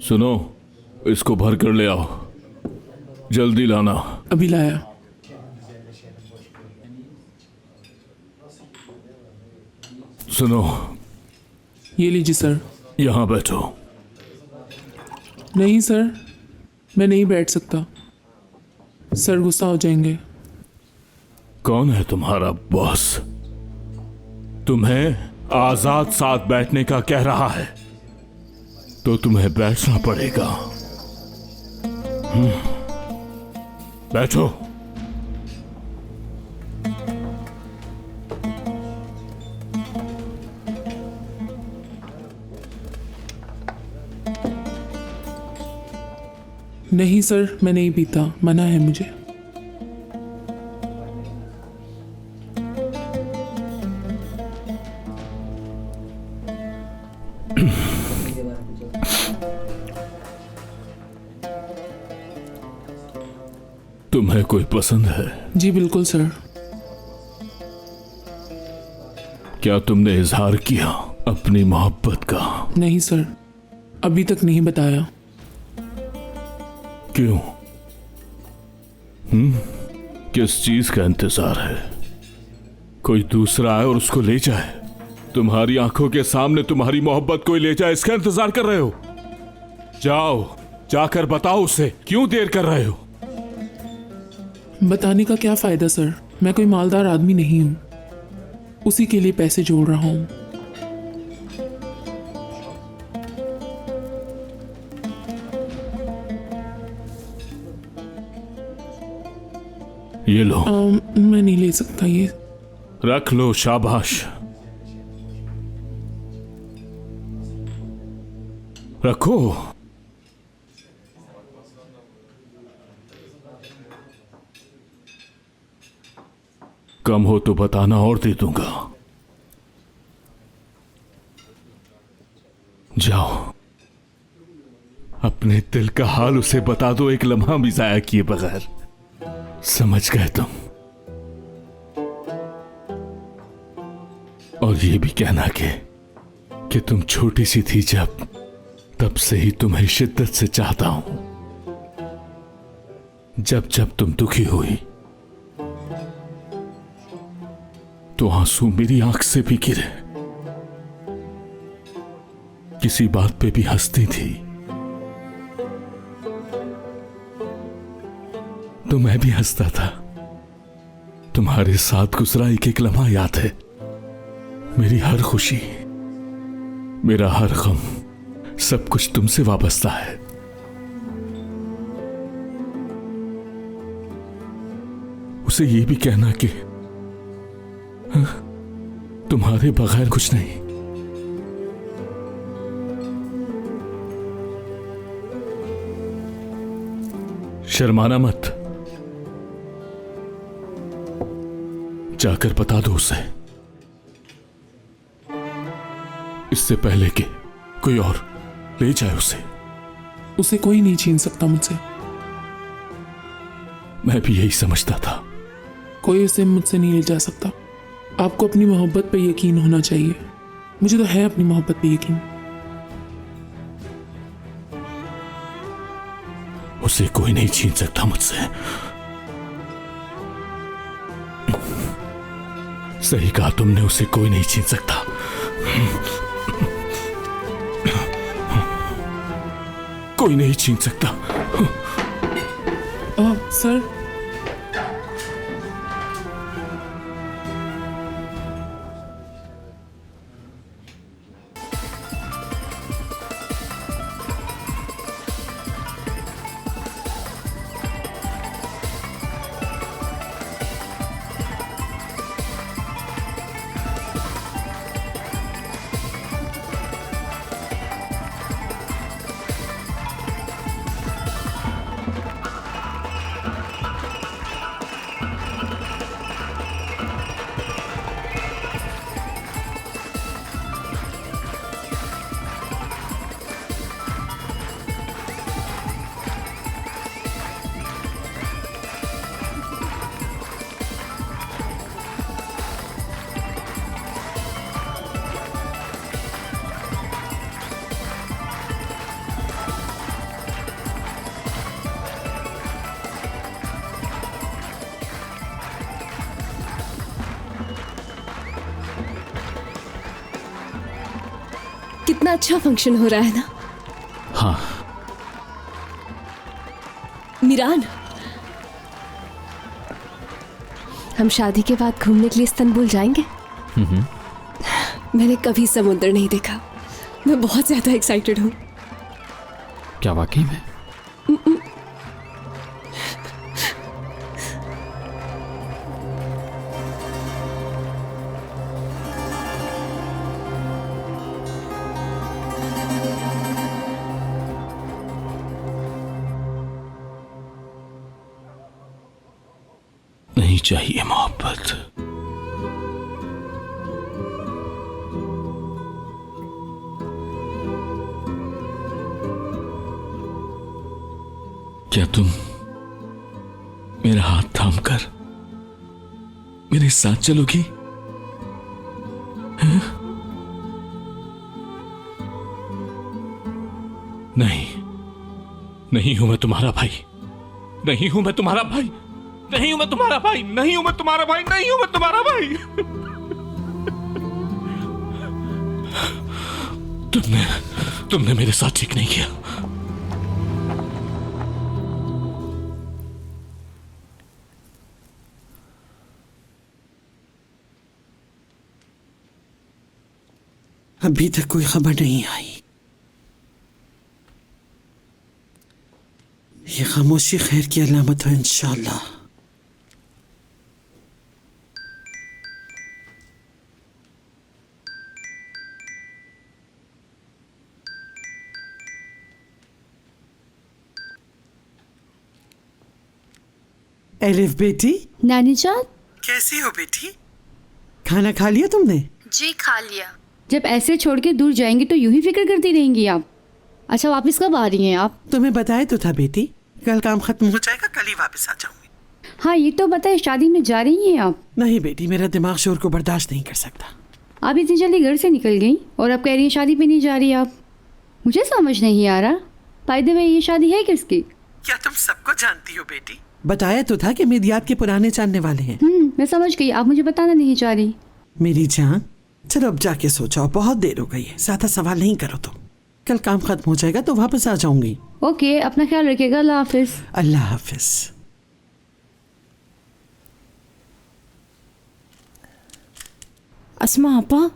सुनो, इसको भर कर ले आओ, जल्दी लाना। अभी लाया। सुनो, ये लीजिए सर। यहाँ बैठो। नहीं सर, मैं नहीं बैठ सकता, सर गुस्सा हो जाएंगे। कौन है तुम्हारा बॉस? तुम्हें आजाद साथ बैठने का कह रहा है तो तुम्हें बैठना पड़ेगा। बैठो। नहीं सर, मैं नहीं पीता, मना है मुझे। तुम्हें कोई पसंद है? जी बिल्कुल सर। क्या तुमने इजहार किया अपनी मोहब्बत का? नहीं सर, अभी तक नहीं बताया। क्यों? किस चीज का इंतजार है? कोई दूसरा आए और उसको ले जाए? तुम्हारी आंखों के सामने तुम्हारी मोहब्बत कोई ले जाए, इसका इंतजार कर रहे हो? जाओ, जाकर बताओ उसे, क्यों देर कर रहे हो? बताने का क्या फायदा सर, मैं कोई मालदार आदमी नहीं हूं, उसी के लिए पैसे जोड़ रहा हूं। ये लो। मैं नहीं ले सकता ये। रख लो, शाबाश। रखो। कम हो तो बताना और दे दूंगा। जाओ, अपने दिल का हाल उसे बता दो, एक लम्हा भी जाया किए बगैर। समझ गए तुम? और ये भी कहना कि तुम छोटी सी थी जब, तब से ही तुम्हें शिद्दत से चाहता हूं। जब जब तुम दुखी हुई तो आंसू मेरी आंख से भी गिरे, किसी बात पे भी हंसती थी तो मैं भी हंसता था। तुम्हारे साथ गुजरा एक एक लम्हा याद है। मेरी हर खुशी, मेरा हर गम, सब कुछ तुमसे वाबस्ता है। उसे ये भी कहना कि तुम्हारे बगैर कुछ नहीं। शर्माना मत, जाकर बता दो उसे, इससे पहले कि कोई और ले जाए उसे। उसे कोई नहीं छीन सकता मुझसे। मैं भी यही समझता था। कोई उसे मुझसे नहीं ले जा सकता। आपको अपनी मोहब्बत पे यकीन होना चाहिए। मुझे तो है अपनी मोहब्बत पे यकीन। उसे कोई नहीं छीन सकता मुझसे। सही कहा तुमने, उसे कोई नहीं छीन सकता। कोई नहीं छीन सकता। सर, कितना अच्छा फंक्शन हो रहा है ना। हाँ। मीरान, हम शादी के बाद घूमने के लिए इस्तांबुल जाएंगे। मैंने कभी समुद्र नहीं देखा, मैं बहुत ज्यादा एक्साइटेड हूँ। क्या वाकई में? नहीं चाहिए मोहब्बत। क्या तुम मेरा हाथ थामकर मेरे साथ चलोगी? हैं? नहीं, नहीं हूं मैं तुम्हारा भाई, नहीं हूं मैं तुम्हारा भाई, नहीं हूं मैं तुम्हारा भाई, नहीं हूं मैं तुम्हारा भाई, नहीं हूं मैं तुम्हारा भाई। तुमने मेरे साथ ठीक नहीं किया। अभी तक कोई खबर नहीं आई। ये खामोशी खैर की अलामत है इंशाअल्लाह। एलिफ बेटी, नानी जान, कैसी हो बेटी? खाना खा लिया तुमने? जी खा लिया। जब ऐसे छोड़ के दूर जाएंगी तो यूं ही फिक्र करती रहेंगी आप। अच्छा, वापस कब आ रही हैं आप? तुम्हें बताया तो था बेटी, कल काम खत्म हो जाएगा, कल ही वापस आ जाऊंगी। हाँ ये तो बताए, शादी में जा रही हैं आप? नहीं बेटी, मेरा दिमाग शोर को बर्दाश्त नहीं कर सकता। आप इतनी जल्दी घर से निकल गई और अब कह रही हैं शादी पे नहीं जा रही आप। मुझे समझ नहीं आ रहा, बाय द वे ये शादी है किसकी? क्या तुम सबको जानती हो बेटी? बताया तो था कि मेदियात के पुराने जानने वाले हैं। मैं समझ गई, आप मुझे बताना नहीं चाह रही। मेरी जान, चलो अब जाके सो जाओ, बहुत देर हो गई है। ज्यादा सवाल नहीं करो तो, कल काम खत्म हो जाएगा तो वापस आ जाऊंगी। ओके, अपना ख्याल रखिएगा। अल्लाह हाफिज। अल्लाह हाफिज। अस्मा आपा,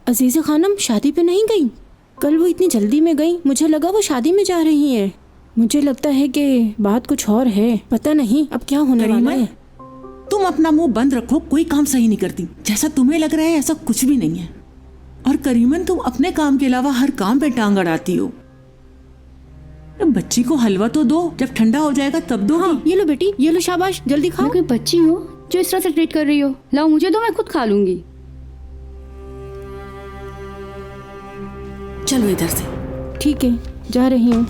अजीज़ा खानम शादी पे नहीं गई? कल वो इतनी जल्दी में गई, मुझे लगा वो शादी में जा रही हैं। मुझे लगता है कि बात कुछ और है, पता नहीं अब क्या होने वाला है। तुम अपना मुंह बंद रखो, कोई काम सही नहीं करती। जैसा तुम्हें लग रहा है ऐसा कुछ भी नहीं है। और करीमन, तुम अपने काम के अलावा हर काम पे टांग अड़ाती हो। अब बच्ची को हलवा तो दो, जब ठंडा हो जाएगा तब दो। हाँ, ये लो बेटी, ये लो, शाबाश, जल्दी खाओ। मैं कोई बच्ची हूँ जो इस तरह से ट्रीट कर रही हो? लाओ मुझे दो, मैं खुद खा लूंगी। चलो इधर से। ठीक है, जा रही हूँ।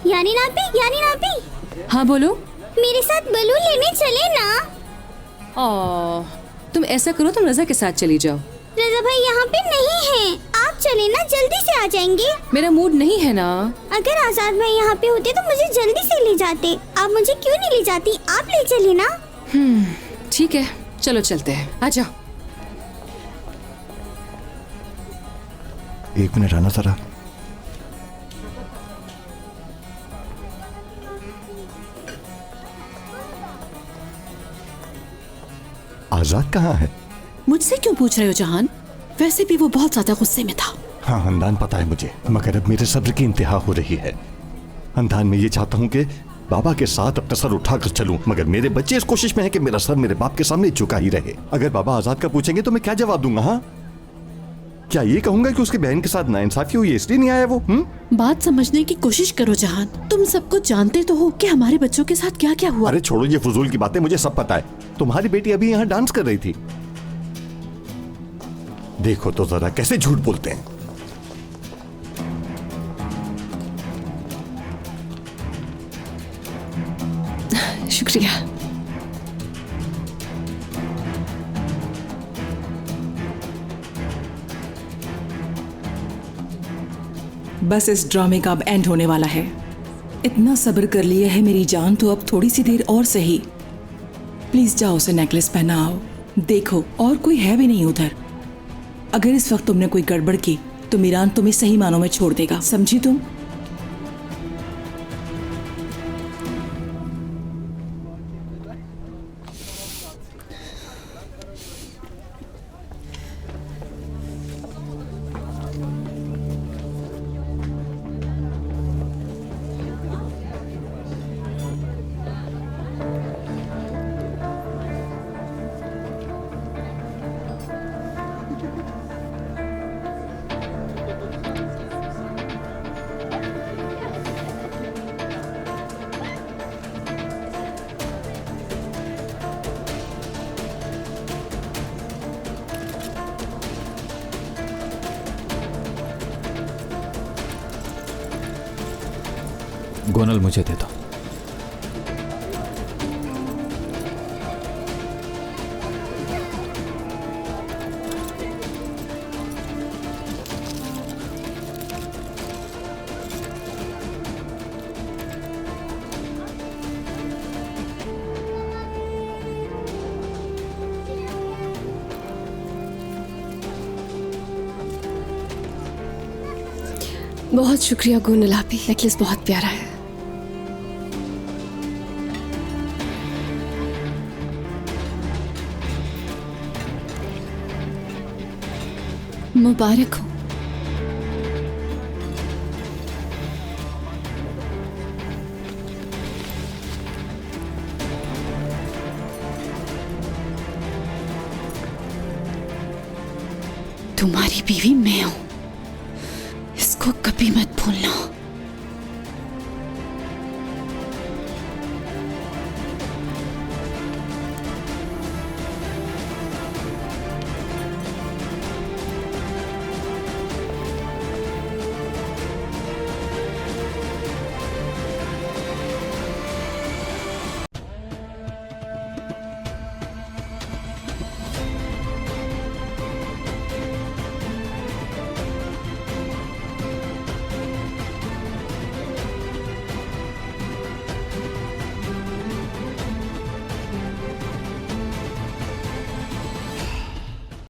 यानी नापी, हाँ बोलो। मेरे साथ बलून लेने चले ना। तुम ऐसा करो, तुम रजा के साथ चली जाओ। रजा भाई यहाँ पे नहीं है, आप चले ना, जल्दी से आ जाएंगे। मेरा मूड नहीं है ना। अगर आजाद भाई यहाँ पे होते तो मुझे जल्दी से ले जाते। आप मुझे क्यों नहीं ले जाती? आप ले चले ना। ठीक है, चलो चलते हैं, आ जाओ। एक मिनट आना जरा। आजाद कहाँ है? मुझसे क्यों पूछ रहे हो जहान? वैसे भी वो बहुत ज्यादा गुस्से में था। हाँ हंदान, पता है मुझे, मगर अब मेरे सब्र की इंतहा हो रही है। हंदान, मैं ये चाहता हूँ कि बाबा के साथ अपना सर उठाकर चलूं, मगर मेरे बच्चे इस कोशिश में हैं कि मेरा सर मेरे बाप के सामने झुका ही रहे। अगर बाबा आजाद का पूछेंगे तो मैं क्या जवाब दूंगा? हाँ, क्या ये कहूंगा कि उसकी बहन के साथ नाइंसाफी हुई इसलिए नहीं आया वो? बात समझने की कोशिश करो जहान, तुम सबको जानते तो हो कि हमारे बच्चों के साथ क्या क्या हुआ। अरे छोड़ो ये फजूल की बातें, मुझे सब पता है। तुम्हारी बेटी अभी यहाँ डांस कर रही थी। देखो तो जरा कैसे झूठ बोलते हैं। शुक्रिया। बस इस ड्रामे का अब एंड होने वाला है। इतना सब्र कर लिया है मेरी जान, तो अब थोड़ी सी देर और सही। प्लीज जाओ उसे नेकलेस पहनाओ। देखो और कोई है भी नहीं उधर। अगर इस वक्त तुमने कोई गड़बड़ की तो मीरान तुम्हें सही मानों में छोड़ देगा, समझी तुम? गोनल मुझे दे दो। बहुत शुक्रिया गोनल आपी, नेकलेस बहुत प्यारा है। मुबारक हो। तुम्हारी बीवी मैं हूं, इसको कभी मत भूलना।